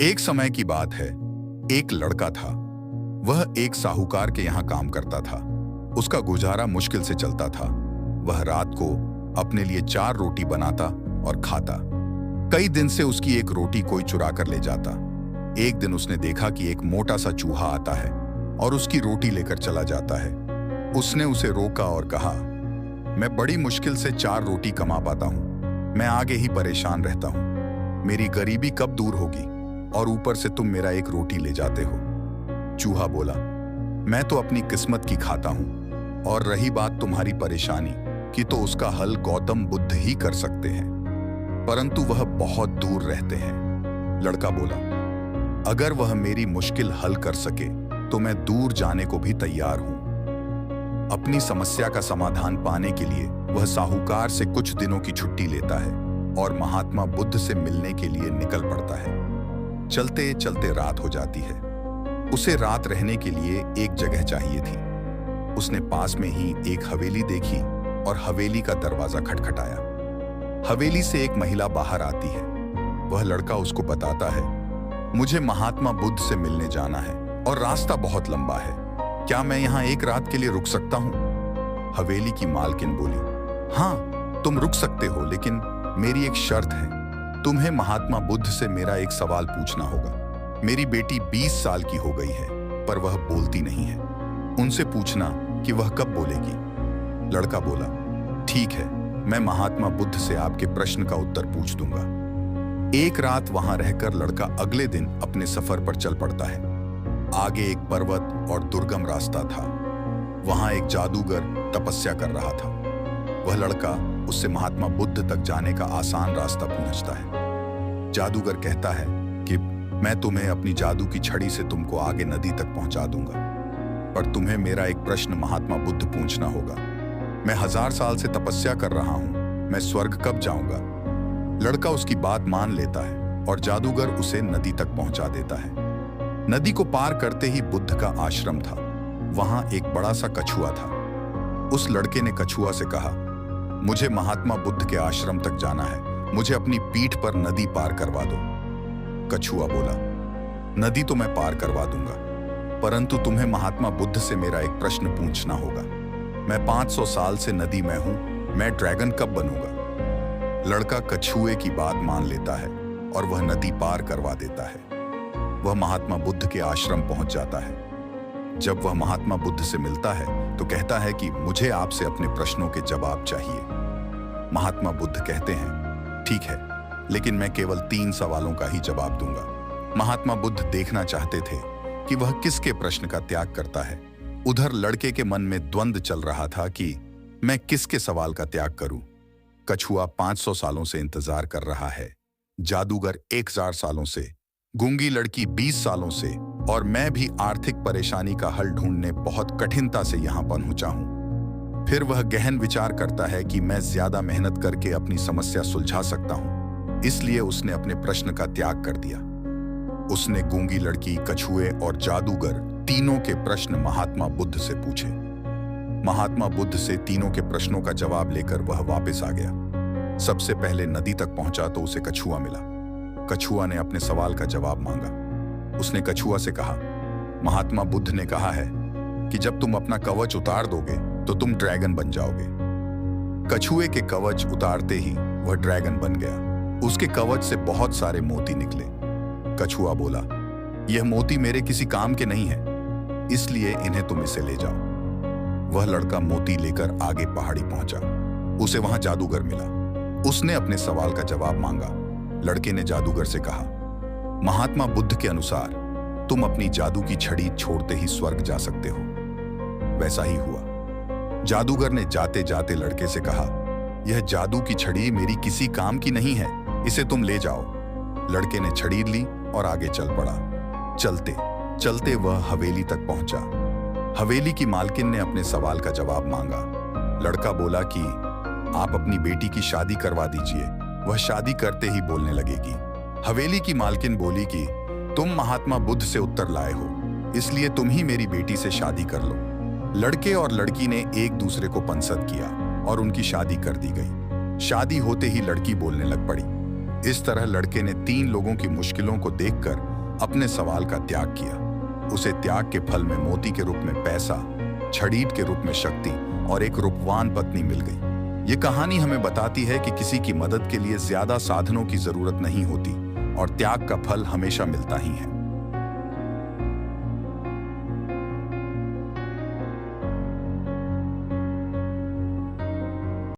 एक समय की बात है। एक लड़का था। वह एक साहूकार के यहाँ काम करता था। उसका गुजारा मुश्किल से चलता था। वह रात को अपने लिए 4 रोटी बनाता और खाता। कई दिन से उसकी एक रोटी कोई चुरा कर ले जाता। एक दिन उसने देखा कि एक मोटा सा चूहा आता है और उसकी रोटी लेकर चला जाता है। उसने उसे रोका और कहा, मैं बड़ी मुश्किल से 4 रोटी कमा पाता हूँ। मैं आगे ही परेशान रहता हूँ। मेरी गरीबी कब दूर होगी और ऊपर से तुम मेरा एक रोटी ले जाते हो। चूहा बोला, मैं तो अपनी किस्मत की खाता हूं और रही बात तुम्हारी परेशानी की तो उसका हल गौतम बुद्ध ही कर सकते हैं, परंतु वह बहुत दूर रहते हैं। लड़का बोला, अगर वह मेरी मुश्किल हल कर सके तो मैं दूर जाने को भी तैयार हूं। अपनी समस्या का समाधान पाने के लिए वह साहूकार से कुछ दिनों की छुट्टी लेता है और महात्मा बुद्ध से मिलने के लिए निकल पड़ता है। चलते चलते रात हो जाती है। उसे रात रहने के लिए एक जगह चाहिए थी। उसने पास में ही एक हवेली देखी और हवेली का दरवाजा खटखटाया। हवेली से एक महिला बाहर आती है। वह लड़का उसको बताता है, मुझे महात्मा बुद्ध से मिलने जाना है और रास्ता बहुत लंबा है। क्या मैं यहाँ एक रात के लिए रुक सकता हूँ? हवेली की मालकिन बोली, हाँ तुम रुक सकते हो, लेकिन मेरी एक शर्त है। तुम्हें महात्मा बुद्ध से मेरा एक सवाल पूछना होगा। मेरी बेटी 20 साल की हो गई है पर वह बोलती नहीं है। उनसे पूछना कि वह कब बोलेगी। लड़का बोला, ठीक है, मैं महात्मा बुद्ध से आपके प्रश्न का उत्तर पूछ दूंगा। एक रात वहां रहकर लड़का अगले दिन अपने सफर पर चल पड़ता है। आगे एक पर्वत और दुर्गम रास्ता था। वहां एक जादूगर तपस्या कर रहा था। वह लड़का उससे महात्मा बुद्ध तक जाने का आसान रास्ता पूछता है। जादूगर कहता है कि मैं तुम्हें अपनी जादू की छड़ी से तुमको आगे नदी तक पहुंचा दूंगा, पर तुम्हें मेरा एक प्रश्न महात्मा बुद्ध पूछना होगा। मैं 1000 साल से तपस्या कर रहा हूं, मैं स्वर्ग कब जाऊंगा? लड़का उसकी बात मान लेता है और जादूगर उसे नदी तक पहुंचा देता है। नदी को पार करते ही बुद्ध का आश्रम था। वहां एक बड़ा सा कछुआ था। उस लड़के ने कछुआ से कहा, मुझे महात्मा बुद्ध के आश्रम तक जाना है, मुझे अपनी पीठ पर नदी पार करवा दो। कछुआ बोला, नदी तो मैं पार करवा दूंगा, परंतु तुम्हें महात्मा बुद्ध से मेरा एक प्रश्न पूछना होगा। मैं 500 साल से नदी में हूं, मैं ड्रैगन कब बनूंगा? लड़का कछुए की बात मान लेता है और वह नदी पार करवा देता है। वह महात्मा बुद्ध के आश्रम पहुंच जाता है। जब वह महात्मा बुद्ध से मिलता है तो कहता है कि मुझे आपसे अपने प्रश्नों के जवाब चाहिए। महात्मा बुद्ध कहते हैं, ठीक है, लेकिन मैं केवल 3 सवालों का ही जवाब दूंगा। महात्मा बुद्ध देखना चाहते थे कि वह किसके प्रश्न का त्याग करता है। उधर लड़के के मन में द्वंद्व चल रहा था कि मैं किसके सवाल का त्याग करूं। कछुआ 500 सालों से इंतजार कर रहा है, जादूगर 1000 सालों से, गूंगी लड़की 20 सालों से, और मैं भी आर्थिक परेशानी का हल ढूंढने बहुत कठिनता से यहां पहुंचा हूं। फिर वह गहन विचार करता है कि मैं ज्यादा मेहनत करके अपनी समस्या सुलझा सकता हूं, इसलिए उसने अपने प्रश्न का त्याग कर दिया। उसने गूंगी लड़की, कछुए और जादूगर तीनों के प्रश्न महात्मा बुद्ध से पूछे। महात्मा बुद्ध से तीनों के प्रश्नों का जवाब लेकर वह वापस आ गया। सबसे पहले नदी तक पहुंचा तो उसे कछुआ मिला। कछुआ ने अपने सवाल का जवाब मांगा। उसने कछुआ से कहा, महात्मा बुद्ध ने कहा है कि जब तुम अपना कवच उतार दोगे तो तुम ड्रैगन बन जाओगे। कछुए के कवच उतारते ही वह ड्रैगन बन गया। उसके कवच से बहुत सारे मोती निकले। कछुआ बोला, यह मोती मेरे किसी काम के नहीं है, इसलिए इन्हें तुम इसे ले जाओ। वह लड़का मोती लेकर आगे पहाड़ी पहुंचा। उसे वहां जादूगर मिला। उसने अपने सवाल का जवाब मांगा। लड़के ने जादूगर से कहा, महात्मा बुद्ध के अनुसार तुम अपनी जादू की छड़ी छोड़ते ही स्वर्ग जा सकते हो। वैसा ही हुआ। जादूगर ने जाते जाते लड़के से कहा, यह जादू की छड़ी मेरी किसी काम की नहीं है, इसे तुम ले जाओ। लड़के ने छड़ी ली और आगे चल पड़ा। चलते चलते वह हवेली तक पहुंचा। हवेली की मालकिन ने अपने सवाल का जवाब मांगा। लड़का बोला कि आप अपनी बेटी की शादी करवा दीजिए, वह शादी करते ही बोलने लगेगी। हवेली की मालकिन बोली कि तुम महात्मा बुद्ध से उत्तर लाए हो, इसलिए तुम ही मेरी बेटी से शादी कर लो। लड़के और लड़की ने एक दूसरे को पसंद किया और उनकी शादी कर दी गई। शादी होते ही लड़की बोलने लग पड़ी। इस तरह लड़के ने 3 लोगों की मुश्किलों को देखकर अपने सवाल का त्याग किया। उसे त्याग के फल में मोती के रूप में पैसा, छड़ीट के रूप में शक्ति और एक रूपवान पत्नी मिल गई। ये कहानी हमें बताती है कि किसी की मदद के लिए ज्यादा साधनों की जरूरत नहीं होती और त्याग का फल हमेशा मिलता ही है।